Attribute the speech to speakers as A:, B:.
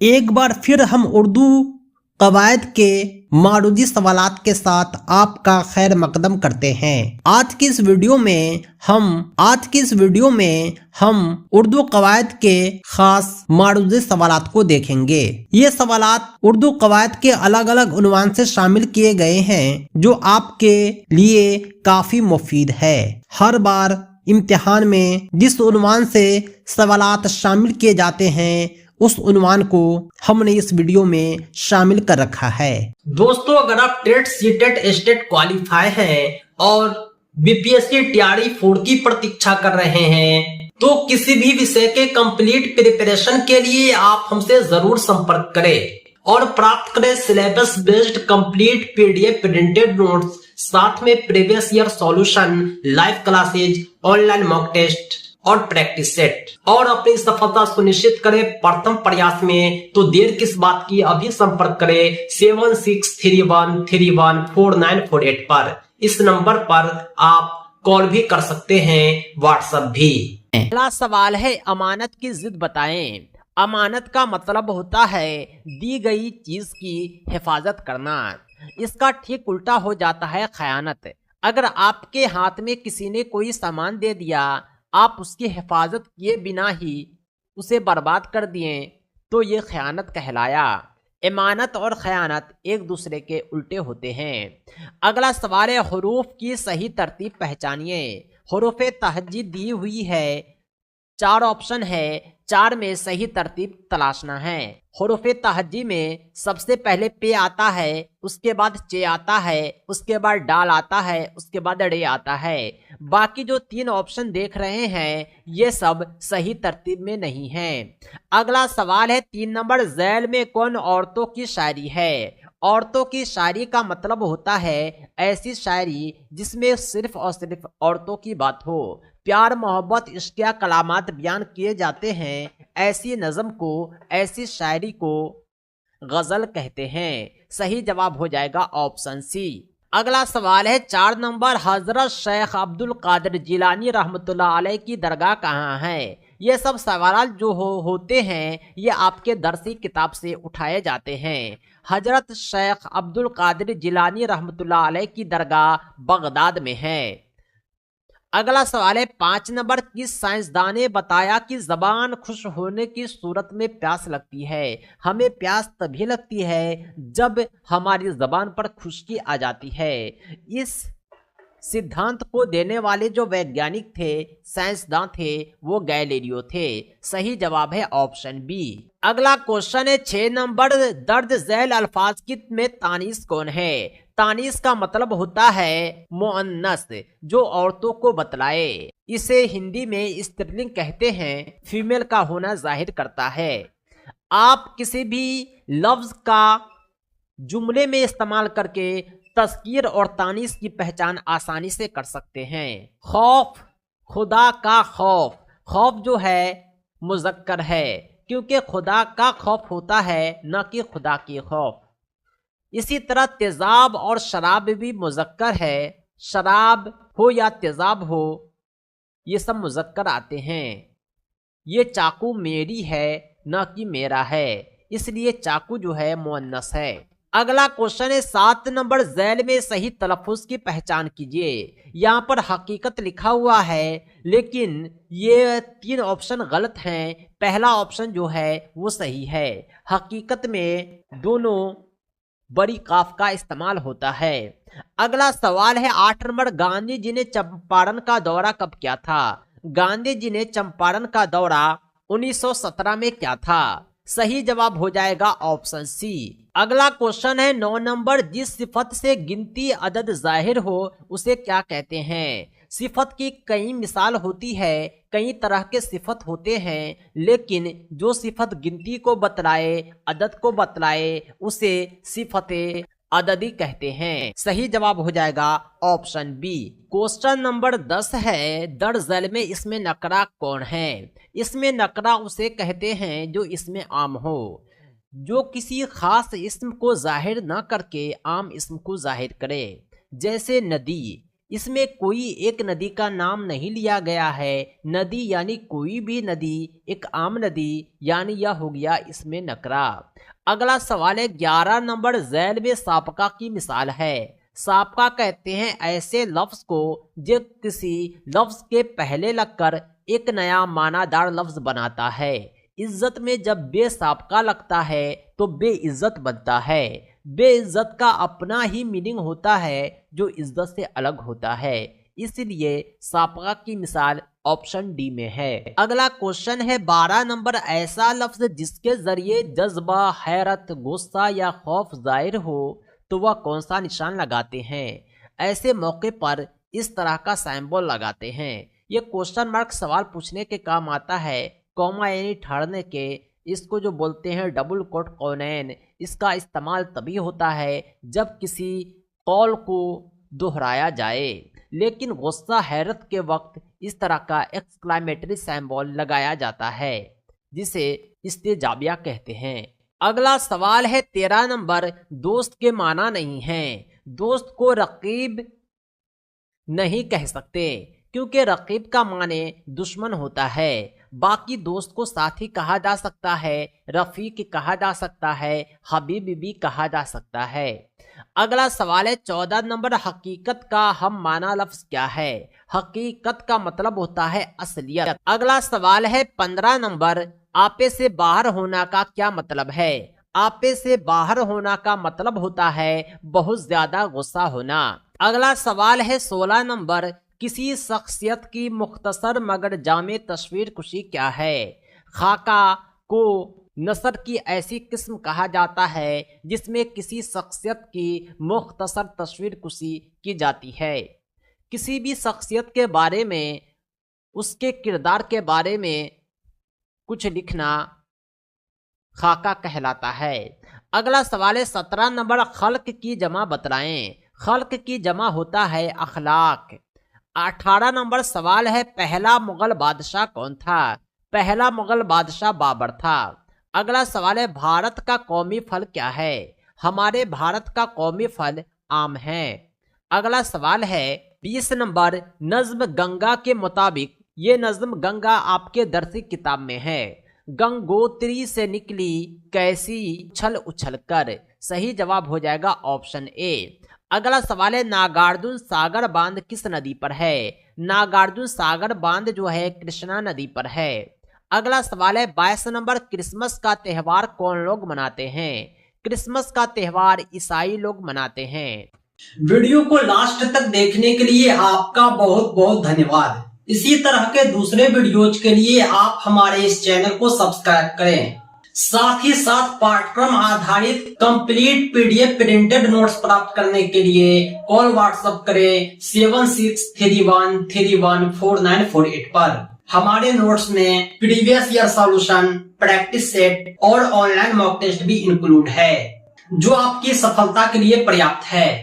A: एक बार फिर हम उर्दू कवायद के मारूजी सवालात के साथ आपका खैर मकदम करते हैं। आज की इस वीडियो में हम उर्दू कवायद के खास मारूजी सवालात को देखेंगे। ये सवालात उर्दू कवायद के अलग अलग उन्वान से शामिल किए गए हैं, जो आपके लिए काफी मुफीद है। हर बार इम्तिहान में जिस उन्वान से सवालात शामिल किए जाते हैं, उस उन्वान को हमने इस वीडियो में शामिल कर रखा है। दोस्तों, अगर आप टेट सीटेट एस्टेट क्वालिफाई हैं और बीपीएससी टीआरई 4 की प्रतीक्षा कर रहे हैं, तो किसी भी विषय के कंप्लीट प्रिपरेशन के लिए आप हमसे जरूर संपर्क करें और प्राप्त करें syllabus based complete PDF printed notes, साथ में previous year solution, live classes, online mock test और प्रैक्टिस सेट। और अपनी सफलता सुनिश्चित करें प्रथम प्रयास में, तो देर किस बात की, अभी संपर्क करें 7631314948 पर। इस नंबर पर आप कॉल भी कर सकते हैं, व्हाट्सएप भी।
B: पहला सवाल है, अमानत की जिद बताएं। अमानत का मतलब होता है दी गई चीज की हिफाजत करना। इसका ठीक उल्टा हो जाता है खयानत। अगर आपके हाथ में किसी ने कोई सामान दे दिया, आप उसकी हिफाजत किए बिना ही उसे बर्बाद कर दिए, तो ये खयानत कहलाया। इमानत और खयानत एक दूसरे के उल्टे होते हैं। अगला सवाल है, हुरूफ की सही तरतीब पहचानिए। हुरूफ तहज्जी दी हुई है, 4 ऑप्शन है, 4 में सही तरतीब तलाशना है। हुरूफ तहज्जी में सबसे पहले पे आता है, उसके बाद चे आता है, उसके बाद डाल आता है, उसके बाद रे आता है। बाकी जो 3 ऑप्शन देख रहे हैं, ये सब सही तरतीब में नहीं हैं। अगला सवाल है, 3 नंबर, झैल में कौन औरतों की शायरी है। औरतों की शायरी का मतलब होता है ऐसी शायरी जिसमें सिर्फ और सिर्फ औरतों की बात हो, प्यार मोहब्बत इश्किया कलामात बयान किए जाते हैं। ऐसी नज़म को, ऐसी शायरी को गजल कहते हैं। सही जवाब हो जाएगा ऑप्शन सी। अगला सवाल है, 4 नंबर, हजरत शेख अब्दुल कादिर जिलानी रहमतुल्लाह अलैह की दरगाह कहाँ है। ये सब सवाल जो होते हैं, ये आपके दरसी किताब से उठाए जाते हैं। हजरत शेख अब्दुल कादिर जिलानी रहमतुल्लाह अलैह की दरगाह बगदाद में है। अगला सवाल है, 5 नंबर, किस साइंसदान ने बताया कि जबान खुश होने की सूरत में प्यास लगती है। हमें प्यास तभी लगती है जब हमारी जबान पर खुश्की आ जाती है। इस सिद्धांत को देने वाले जो वैज्ञानिक थे, साइंसदान थे, वो गैलीलियो थे। सही जवाब है ऑप्शन बी। अगला क्वेश्चन है, 6 नंबर, दर्ज झैल अल्फाज की में तानीस कौन है। तानीस का मतलब होता है मुअन्नस, जो औरतों को बतलाए। इसे हिंदी में स्त्रीलिंग कहते हैं, फीमेल का होना जाहिर करता है। आप किसी भी लफ्ज का जुमले में इस्तेमाल करके तस्कीर और तानीस की पहचान आसानी से कर सकते हैं। खौफ, खुदा का खौफ। खौफ जो है मुज़क्कर है, क्योंकि खुदा का खौफ होता है, न कि खुदा की खौफ। इसी तरह तेजाब और शराब भी मुज़क्कर है। शराब हो या तेजाब हो, ये सब मुज़क्कर आते हैं। ये चाकू मेरी है, न कि मेरा है, इसलिए चाकू जो है मुअन्नस है। अगला क्वेश्चन है, 7 नंबर, झैल में सही तलफ़ुज़ की पहचान कीजिए। यहाँ पर हकीकत लिखा हुआ है, लेकिन ये 3 ऑप्शन गलत हैं। पहला ऑप्शन जो है वो सही है। हकीकत में दोनों बड़ी काफ का इस्तेमाल होता है। अगला सवाल है, 8 नंबर, गांधी जी ने चंपारण का दौरा कब किया था। गांधी जी ने चंपारण का दौरा 1917 में किया था। सही जवाब हो जाएगा ऑप्शन सी। अगला क्वेश्चन है, 9 नंबर, जिस सिफत से गिनती अदद जाहिर हो उसे क्या कहते हैं। सिफत की कई मिसाल होती है, कई तरह के सिफत होते हैं, लेकिन जो सिफत गिनती को बतलाए, अदद को बतलाए, उसे सिफते अददी कहते हैं। सही जवाब हो जाएगा ऑप्शन बी। क्वेश्चन नंबर 10 है, दर्ज झैल में इसमें नकरा कौन है। इसमें नकरा उसे कहते हैं जो इसमें आम हो, जो किसी खास इस्म को जाहिर न करके आम इस्म को जाहिर करे। जैसे नदी, इसमें कोई एक नदी का नाम नहीं लिया गया है। नदी यानी कोई भी नदी, एक आम नदी, यानी यह हो गया इसमें नकरा। अगला सवाल है 11 नंबर, झैल में सापका की मिसाल है। सापका कहते हैं ऐसे लफ्ज को जो किसी लफ्ज के पहले लगकर एक नया मानादार लफ्ज बनाता है। इज्जत में जब बेसापका लगता है तो बेइज्जत बनता है। बेइज्जत का अपना ही मीनिंग होता है जो इज्जत से अलग होता है, इसलिए सापका की मिसाल ऑप्शन डी में है। अगला क्वेश्चन है 12 नंबर, ऐसा लफ्ज जिसके जरिए जज्बा, हैरत, गुस्सा या खौफ जाहिर हो तो वह कौन सा निशान लगाते हैं। ऐसे मौके पर इस तरह का सिंबल लगाते हैं। ये क्वेश्चन मार्क सवाल पूछने के काम आता है, कॉमा यानी ठहरने के। इसको जो बोलते हैं डबल कोट कौनैन, इसका इस्तेमाल तभी होता है जब किसी कौल को दोहराया जाए। लेकिन गुस्सा, हैरत के वक्त इस तरह का एक्सक्लेमेटरी सिंबल लगाया जाता है जिसे इस्तेजाबिया कहते हैं। अगला सवाल है 13 नंबर, दोस्त के माना नहीं है। दोस्त को रकीब नहीं कह सकते क्योंकि रकीब का माने दुश्मन होता है। बाकी दोस्त को साथी कहा जा सकता है, रफीक कहा जा सकता है, हबीब भी कहा जा सकता है। अगला सवाल है 14 नंबर, हकीकत का हम माना लफ्ज क्या है। हकीकत का मतलब होता है असलियत। अगला सवाल है 15 नंबर, आपे से बाहर होना का क्या मतलब है। आपे से बाहर होना का मतलब होता है बहुत ज्यादा गुस्सा होना। अगला सवाल है 16 नंबर, किसी शख्सियत की मुख्तसर मगर जामे तस्वीर कुशी क्या है। खाका को नसर की ऐसी किस्म कहा जाता है जिसमें किसी शख्सियत की मुख्तसर तस्वीर कुशी की जाती है। किसी भी शख्सियत के बारे में, उसके किरदार के बारे में कुछ लिखना खाका कहलाता है। अगला सवाल है 17 नंबर, खल्क की जमा बतलाएं। खल्क की जमा होता है अखलाक। 18 नंबर सवाल है, पहला मुगल बादशाह कौन था। पहला मुगल बादशाह बाबर था। अगला सवाल है, भारत का कौमी फल क्या है। हमारे भारत का कौमी फल आम है। अगला सवाल है 20 नंबर, नज्म गंगा के मुताबिक ये नज्म गंगा आपके दरसी किताब में है। गंगोत्री से निकली कैसी उछल उछल कर। सही जवाब हो जाएगा ऑप्शन ए। अगला सवाल है, नागार्जुन सागर बांध किस नदी पर है। नागार्जुन सागर बांध जो है कृष्णा नदी पर है। अगला सवाल है 22 नंबर, क्रिसमस का त्यौहार कौन लोग मनाते हैं। क्रिसमस का त्यौहार ईसाई लोग मनाते हैं।
A: वीडियो को लास्ट तक देखने के लिए आपका बहुत बहुत धन्यवाद। इसी तरह के दूसरे वीडियोज के लिए आप हमारे इस चैनल को सब्सक्राइब करें। साथ ही साथ पाठ्यक्रम आधारित कंप्लीट पीडीएफ प्रिंटेड नोट्स प्राप्त करने के लिए कॉल व्हाट्सएप करें 7631314948 पर। हमारे नोट्स में previous year solution, practice set और ऑनलाइन मॉक टेस्ट भी इंक्लूड है जो आपकी सफलता के लिए पर्याप्त है।